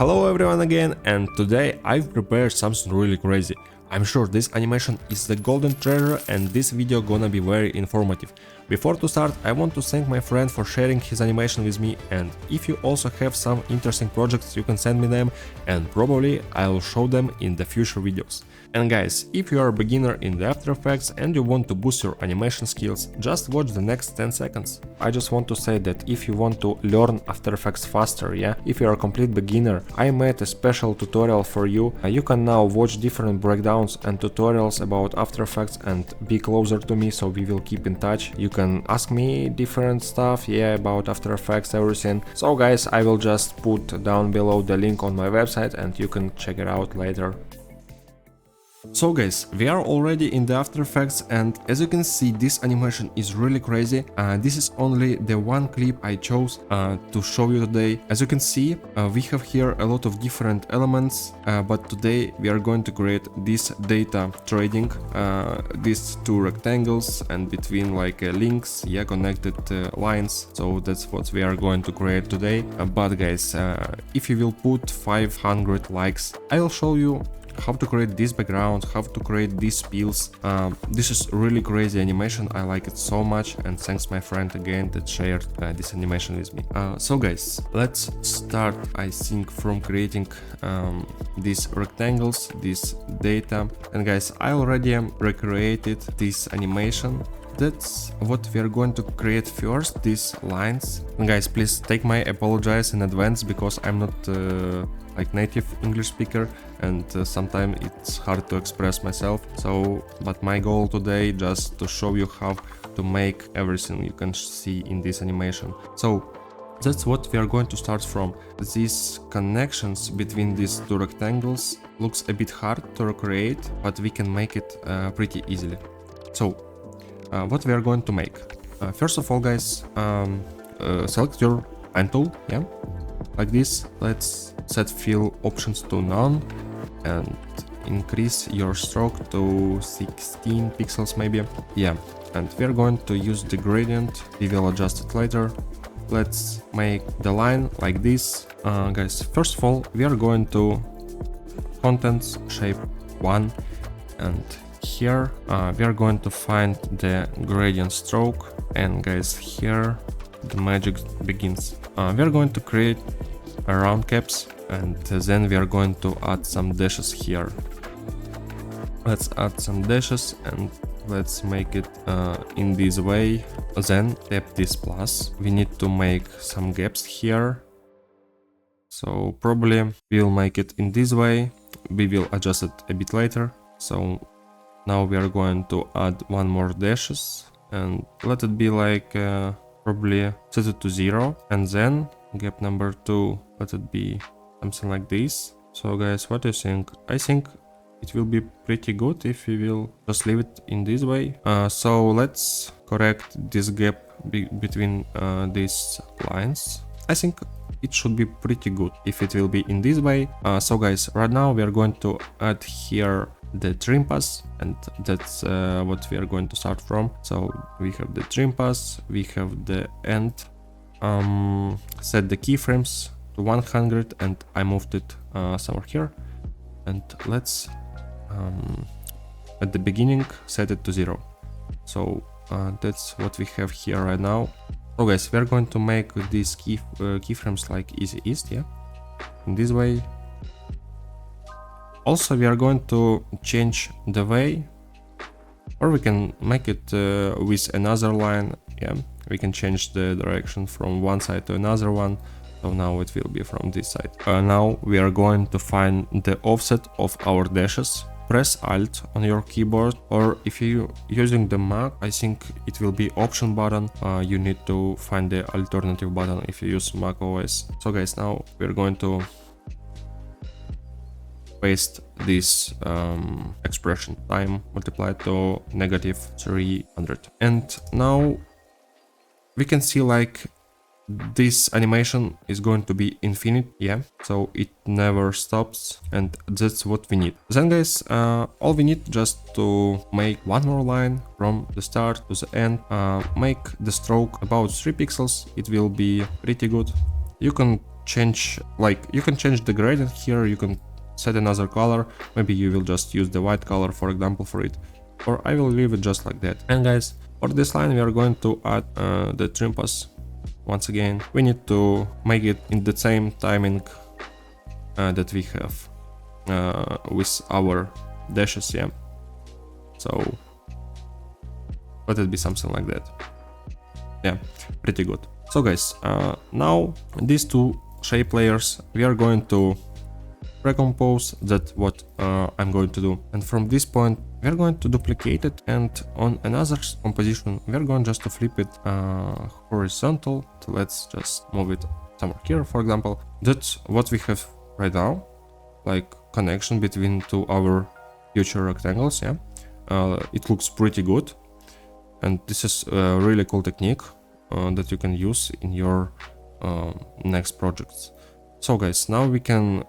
Hello everyone again, and today I've prepared something really crazy. I'm sure this animation is the golden treasure and this video gonna be very informative. Before to start, I want to thank my friend for sharing his animation with me, and if you also have some interesting projects you can send me them and probably I'll show them in the future videos. And guys, if you are a beginner in the After Effects and you want to boost your animation skills, just watch the next 10 seconds. I just want to say that if you want to learn After Effects faster, if you are a complete beginner, I made a special tutorial for you. You can now watch different breakdowns and tutorials about After Effects and be closer to me, so we will keep in touch. You can ask me different stuff, about After Effects, everything. So guys, I will just put down below the link on my website and you can check it out later. So guys, we are already in the After Effects, and as you can see, this animation is really crazy. This is only the one clip I chose to show you today. As you can see, we have here a lot of different elements, but today we are going to create this data trading, these two rectangles and between like links, connected lines. So that's what we are going to create today. But guys, if you will put 500 likes, I will show you how to create this background, how to create these spills. This is really crazy animation, I like it so much, and thanks my friend again that shared this animation with me. So guys, let's start, I think, from creating these rectangles, this data. And guys, I already recreated this animation. That's what we are going to create first, these lines. And guys, please take my apologies in advance because I'm not like native English speaker, and sometimes it's hard to express myself. But my goal today just to show you how to make everything you can see in this animation. So that's what we are going to start from. These connections between these two rectangles looks a bit hard to recreate, but we can make it pretty easily. So what we are going to make? First of all, guys, select your pen tool, like this. Let's set fill options to none and increase your stroke to 16 pixels maybe. And we are going to use the gradient. We will adjust it later. Let's make the line like this. Guys, first of all, we are going to contents shape 1, and here we are going to find the gradient stroke, and guys, here the magic begins. We are going to create a round caps, and then we are going to add some dashes here. Let's add some dashes and let's make it in this way. Then tap this plus. We need to make some gaps here, so probably we'll make it in this way. We will adjust it a bit later. So now we are going to add one more dashes and let it be like probably set it to 0, and then gap number 2, let it be something like this. So guys, what do you think? I think it will be pretty good if we will just leave it in this way. So let's correct this gap between these lines. I think it should be pretty good if it will be in this way. So guys, right now we are going to add here the trim pass, and that's what we are going to start from. So we have the trim pass, we have the end. Set the keyframes to 100 and I moved it somewhere here, and let's at the beginning set it to 0. So that's what we have here right now. So guys, we are going to make these keyframes like easy east, in this way. Also, we are going to change the way, or we can make it with another line. We can change the direction from one side to another one. So now it will be from this side. Now we are going to find the offset of our dashes. Press Alt on your keyboard, or if you're using the Mac, I think it will be Option button. You need to find the alternative button if you use Mac OS. So guys, now we're going to paste this expression, time multiplied to -300. And now we can see like this animation is going to be infinite, so it never stops, and that's what we need. Then guys, all we need just to make one more line from the start to the end. Make the stroke about 3 pixels, it will be pretty good. You can change, like you can change the gradient here, you can set another color, maybe you will just use the white color for example for it, or I will leave it just like that. And guys, for this line we are going to add the trim pass. Once again, we need to make it in the same timing that we have with our dashes, yeah. So let it be something like that. Yeah, pretty good. So guys, now these two shape layers we are going to recompose. That's what I'm going to do. And from this point we are going to duplicate it, and on another composition we are going just to flip it horizontal. So let's just move it somewhere here, for example. That's what we have right now, like connection between two our future rectangles, yeah. It looks pretty good, and this is a really cool technique that you can use in your next projects. So guys, now we can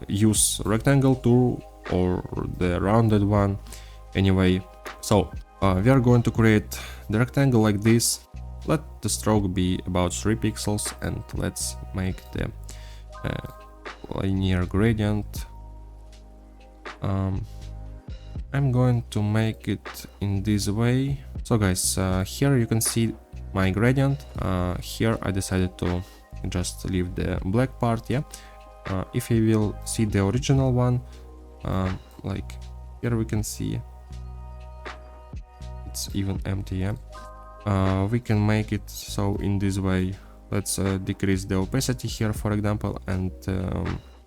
use rectangle tool or the rounded one anyway. So we are going to create the rectangle like this. Let the stroke be about 3 pixels, and let's make the linear gradient. I'm going to make it in this way. So guys, here you can see my gradient. Here I decided to just leave the black part, yeah. If you will see the original one, like here we can see it's even empty, yeah. We can make it so in this way. Let's decrease the opacity here, for example, and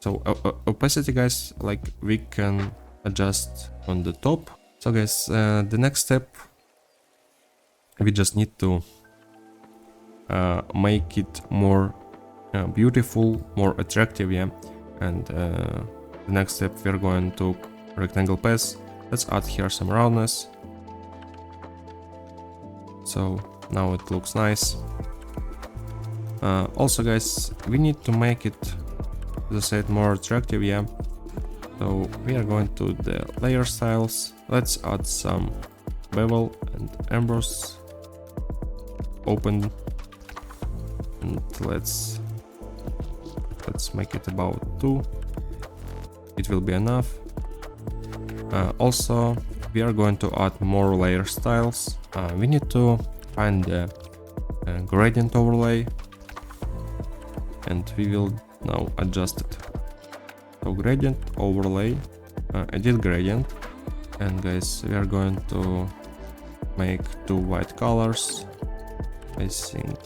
so opacity, guys, like we can adjust on the top. So guys, the next step, we just need to make it more beautiful, more attractive, yeah. And the next step, we're going to rectangle path. Let's add here some roundness. So now it looks nice. Also guys, we need to make it, as I said, more attractive, yeah. So we are going to the layer styles. Let's add some bevel and emboss. Open, and let's make it about 2. It will be enough. Also, we are going to add more layer styles. We need to find the gradient overlay, and we will now adjust it. So gradient overlay, edit gradient, and guys, we are going to make 2 white colors. I think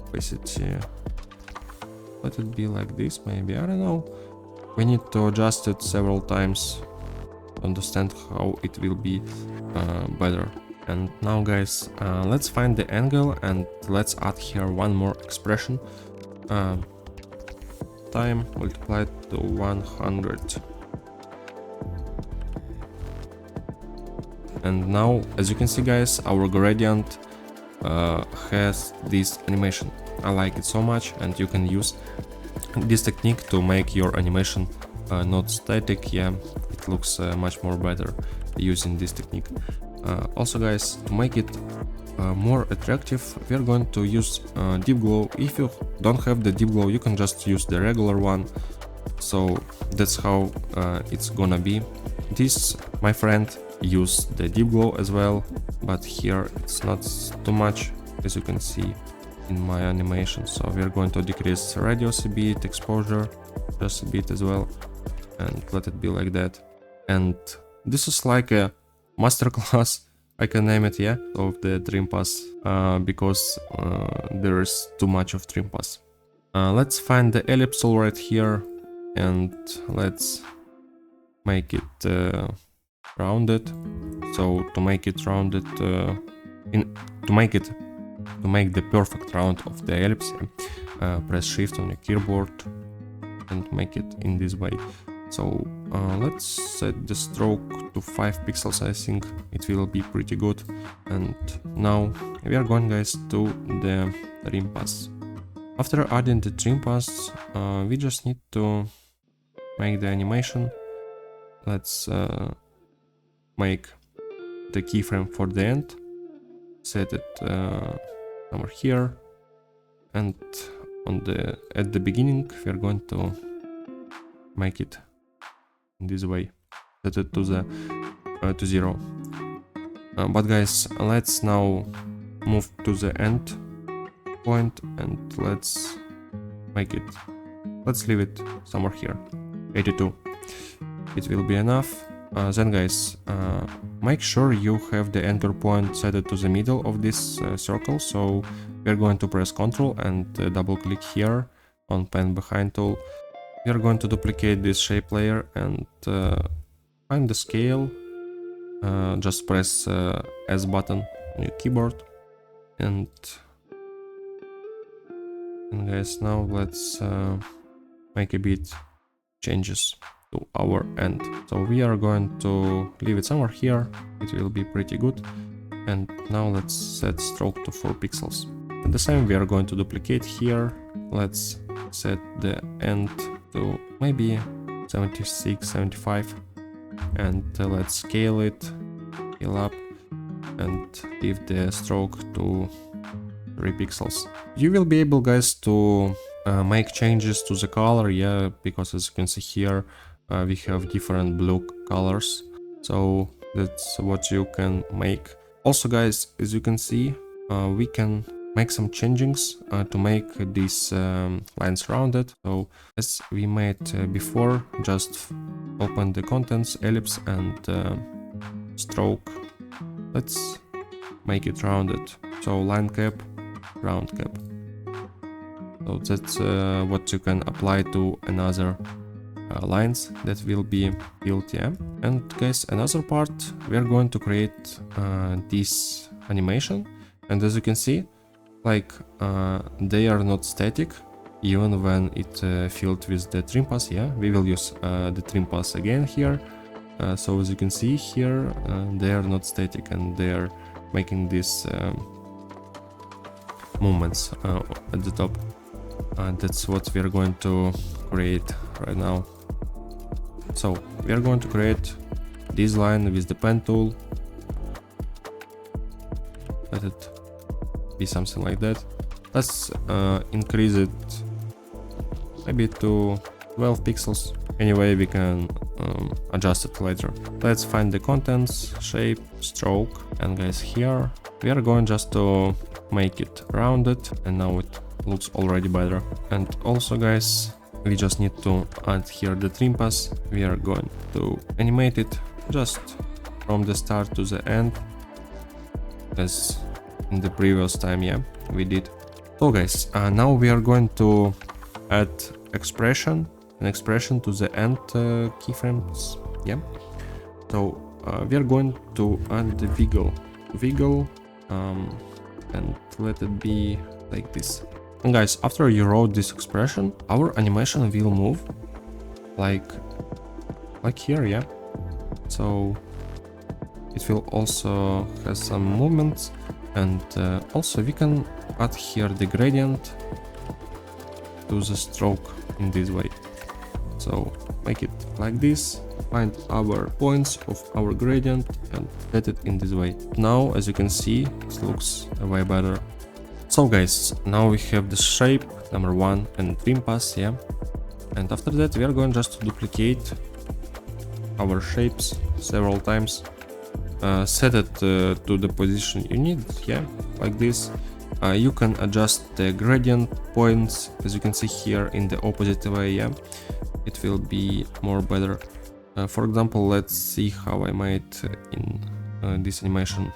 opacity, let it be like this, maybe, I don't know. We need to adjust it several times to understand how it will be better. And now guys, let's find the angle, and let's add here one more expression. Time multiplied to 100. And now, as you can see guys, our gradient has this animation. I like it so much, and you can use this technique to make your animation not static, yeah. It looks much more better using this technique. Also guys, to make it more attractive, we are going to use deep glow. If you don't have the deep glow, you can just use the regular one. So that's how it's gonna be. This, my friend, use the deep glow as well, but here it's not too much, as you can see in my animation. So we are going to decrease radius a bit, exposure just a bit as well, and let it be like that. And this is like a masterclass, I can name it, yeah, of the trim pass, because there is too much of trim pass. Let's find the ellipse tool right here, and let's make it rounded. So to make it rounded, to make the perfect round of the ellipse, press Shift on your keyboard and make it in this way. So let's set the stroke to 5 pixels. I think it will be pretty good. And now we are going, guys, to the trim pass. After adding the trim pass, we just need to make the animation. Let's make the keyframe for the end, set it somewhere here, and at the beginning we are going to make it in this way, set it to the to 0. But guys, let's now move to the end point and let's make it, let's leave it somewhere here, 82. It will be enough. Then guys, make sure you have the anchor point set to the middle of this circle. So we're going to press Ctrl and double click here on Pen Behind tool. We are going to duplicate this shape layer and find the scale. Just press S button on your keyboard, and guys, now let's make a bit changes to our end. So we are going to leave it somewhere here, it will be pretty good. And now let's set stroke to 4 pixels. And the same we are going to duplicate here. Let's set the end to maybe 76, 75, and let's scale it, scale up, and leave the stroke to 3 pixels. You will be able, guys, to make changes to the color, yeah, because as you can see here, we have different blue colors, so that's what you can make. Also, guys, as you can see, we can make some changings to make these lines rounded. So as we made before, just open the contents, ellipse, and stroke. Let's make it rounded. So line cap, round cap. So that's what you can apply to another lines that will be built, yeah. And guys, another part, we are going to create this animation, and as you can see, like they are not static even when it filled with the trim pass, yeah. We will use the trim pass again here. So as you can see here, they are not static and they are making these movements at the top. That's what we are going to create right now. So we are going to create this line with the pen tool. Let it be something like that. Let's increase it maybe to 12 pixels. Anyway, we can adjust it later. Let's find the contents, shape, stroke, and guys, here we are going just to make it rounded, and now it looks already better. And also, guys, we just need to add here the trim pass. We are going to animate it just from the start to the end, as in the previous time, yeah, we did. So guys, now we are going to add an expression to the end keyframes, yeah. So we are going to add the wiggle, and let it be like this. And guys, after you wrote this expression, our animation will move like here, yeah. So it will also have some movements, and also we can add here the gradient to the stroke in this way. So make it like this, find our points of our gradient and set it in this way. Now, as you can see, it looks way better. So guys, now we have the shape number 1 and trim pass, yeah. And after that we are going just to duplicate our shapes several times, set it to the position you need, yeah, like this. You can adjust the gradient points, as you can see here, in the opposite way, yeah. It will be more better. For example, let's see how I made in this animation.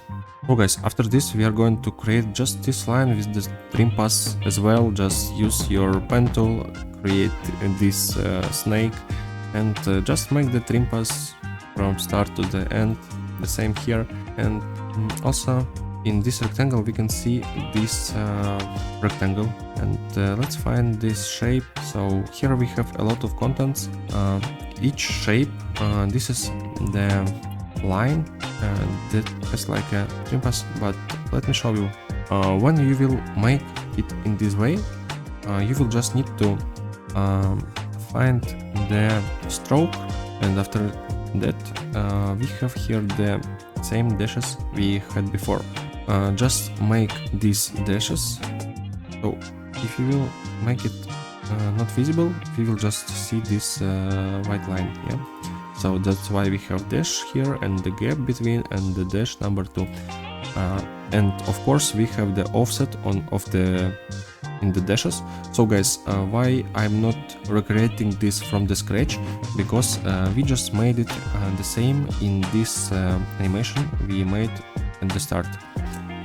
So guys, after this we are going to create just this line with the trim pass as well. Just use your pen tool, create this snake, and just make the trim pass from start to the end, the same here. And also in this rectangle we can see this rectangle, and let's find this shape. So here we have a lot of contents. Each shape, this is the line that has like a trim pass, but let me show you. When you will make it in this way, you will just need to find the stroke, and after that we have here the same dashes we had before. Just make these dashes. So if you will make it not visible, we will just see this white line, yeah. So that's why we have dash here and the gap between and the dash number 2. And of course we have the offset in the dashes. So guys, why I'm not recreating this from the scratch? Because we just made it the same in this animation we made at the start,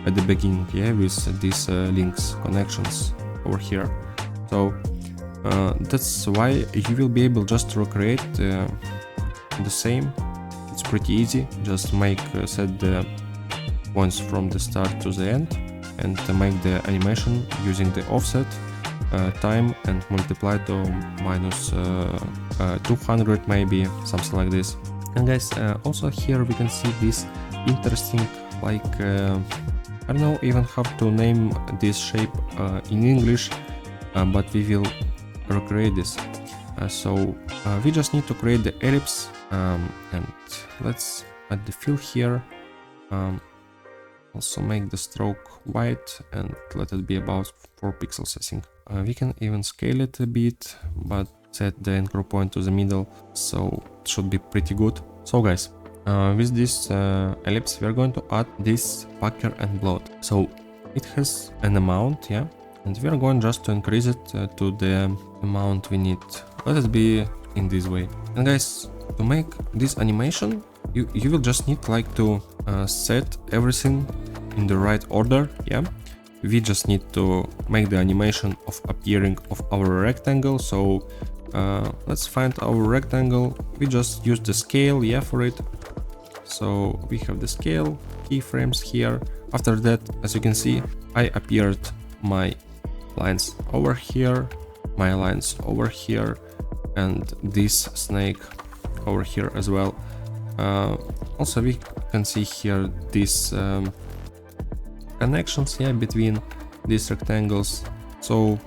at the beginning, yeah, with these links, connections over here. So that's why you will be able just to recreate the same. It's pretty easy. Just set the points from the start to the end and make the animation using the offset time and multiply to minus 200, maybe something like this. And guys, also here we can see this interesting, like I don't know even how to name this shape in English, but we will recreate this. So we just need to create the ellipse, and let's add the fill here. Also make the stroke white and let it be about 4 pixels, I think. We can even scale it a bit, but set the anchor point to the middle, so it should be pretty good. So guys, with this ellipse we are going to add this pucker and bloat. So it has an amount, yeah, and we are going just to increase it to the amount we need. Let it be in this way. And guys, to make this animation, you will just need like to set everything in the right order, yeah. We just need to make the animation of appearing of our rectangle. So let's find our rectangle. We just use the scale, yeah, for it. So we have the scale keyframes here. After that, as you can see, I appeared my lines over here, my lines over here, and this snake over here as well. Also we can see here these connections, yeah, between these rectangles. So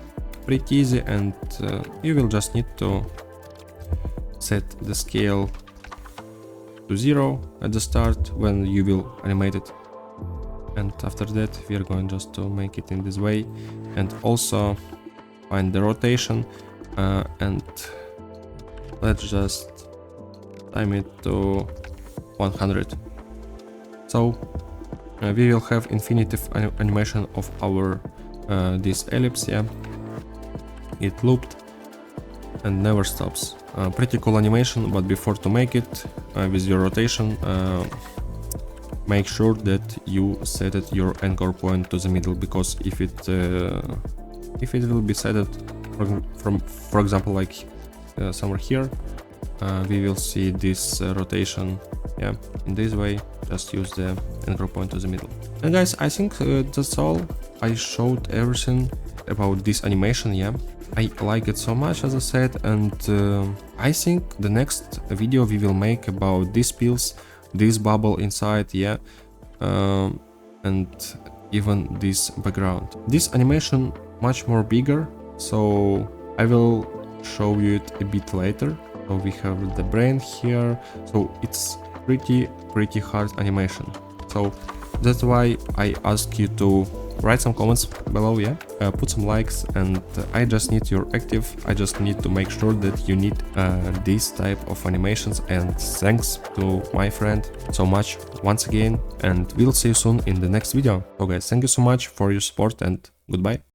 pretty easy, and you will just need to set the scale to 0 at the start when you will animate it, and after that we are going just to make it in this way, and also find the rotation, and let's just time it to 100. So we will have infinitive animation of our this ellipse, yeah. It looped and never stops. Pretty cool animation, but before to make it with your rotation, make sure that you set it your anchor point to the middle, because if it will be set from for example like somewhere here, we will see this rotation, yeah, in this way. Just use the anchor point to the middle. And guys, I think that's all. I showed everything about this animation, yeah. I like it so much, as I said, and I think the next video we will make about these pills, this bubble inside, yeah, and even this background. This animation much more bigger, so I will show you it a bit later. So we have the brain here, so it's pretty hard animation. So that's why I ask you to write some comments below, yeah, put some likes, and I just need your active. I just need to make sure that you need this type of animations, and thanks to my friend so much once again, and we'll see you soon in the next video. So guys, thank you so much for your support, and goodbye.